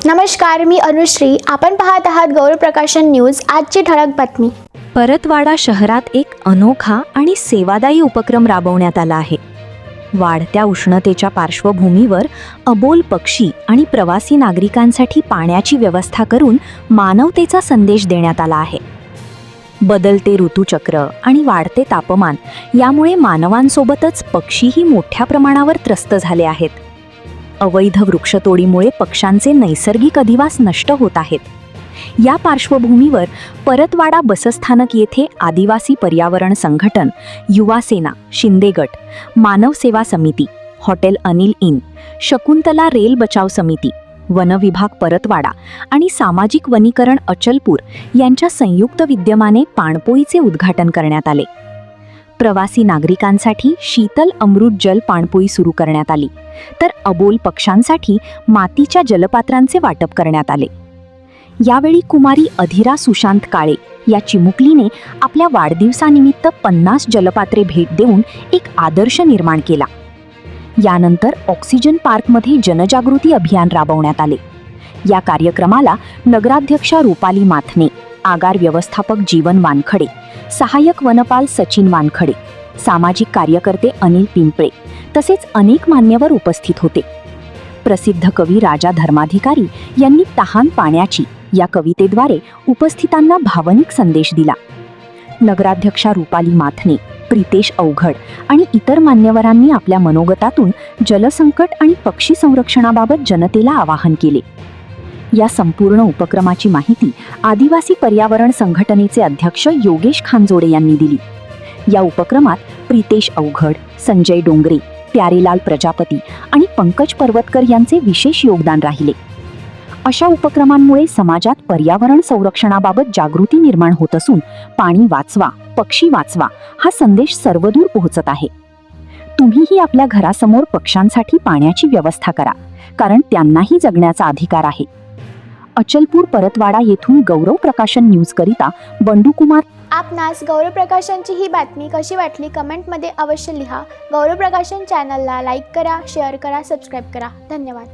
नमस्कार, मी अनुश्री. आपण पाहत आहात गौरव प्रकाशन न्यूज. आजची ठळक बातमी. परतवाडा शहरात एक अनोखा आणि सेवादायी उपक्रम राबवण्यात आला आहे. वाढत्या उष्णतेच्या पार्श्वभूमीवर अबोल पक्षी आणि प्रवासी नागरिकांसाठी पाण्याची व्यवस्था करून मानवतेचा संदेश देण्यात आला आहे. बदलते ऋतुचक्र आणि वाढते तापमान यामुळे मानवांसोबतच पक्षीही मोठ्या प्रमाणावर त्रस्त झाले आहेत. अवैध वृक्षतोडीमुळे पक्ष्यांचे नैसर्गिक अधिवास नष्ट होत आहेत. या पार्श्वभूमीवर परतवाडा बसस्थानक येथे आदिवासी पर्यावरण संघटन, युवा सेना, शिंदे गट, मानव सेवा समिती, hotel Anil in, Shakuntala rail बचाव समिती, वन विभाग परतवाडा आणि सामाजिक वनीकरण अचलपूर यांच्या संयुक्त विद्यमाने पाणपोईचे उद्घाटन करण्यात आले. प्रवासी नागरिकांसाठी शीतल अमृत जल पाणपोई सुरू करण्यात आली, तर अबोल पक्ष्यांसाठी मातीच्या जलपात्रांचे वाटप करण्यात आले. यावेळी कुमारी अधिरा सुशांत काळे या चिमुकलीने आपल्या वाढदिवसानिमित्त 50 जलपात्रे भेट देऊन एक आदर्श निर्माण केला. यानंतर ऑक्सिजन पार्कमध्ये जनजागृती अभियान राबवण्यात आले. या कार्यक्रमाला नगराध्यक्षा रुपाली माथने, आगार व्यवस्थापक जीवन वानखडे, सहाय्यक वनपाल सचिन वानखडे, सामाजिक कार्यकर्ते अनिल पिंपळे तसेच अनेक मान्यवर उपस्थित होते. प्रसिद्ध कवी राजा धर्माधिकारी यांनी तहान पाण्याची या कवितेद्वारे उपस्थितांना भावनिक संदेश दिला. नगराध्यक्षा रुपाली माथने, प्रितेश अवघड आणि इतर मान्यवरांनी आपल्या मनोगतातून जलसंकट आणि पक्षी संरक्षणाबाबत जनतेला आवाहन केले. या संपूर्ण उपक्रमाची माहिती आदिवासी पर्यावरण संघटनेचे अध्यक्ष योगेश खानजोडे यांनी दिली. या उपक्रमात प्रितेश अवघड, संजय डोंगरे, प्यारेलाल प्रजापती आणि पंकज पर्वतकर यांचे विशेष योगदान राहिले. अशा उपक्रमांमुळे समाजात पर्यावरण संरक्षणाबाबत जागृती निर्माण होत असून पाणी वाचवा, पक्षी वाचवा हा संदेश सर्वदूर पोहोचत आहे. तुम्हीही आपल्या घरासमोर पक्ष्यांसाठी पाण्याची व्यवस्था करा, कारण त्यांनाही जगण्याचा अधिकार आहे. अचलपूर परतवाडा येथून गौरव प्रकाशन न्यूज करिता बंडू कुमार. आपणास गौरव प्रकाशनची ही बातमी कशी वाटली कमेंटमध्ये अवश्य लिहा. गौरव प्रकाशन चॅनलला लाईक करा, शेअर करा, सबस्क्राईब करा. धन्यवाद.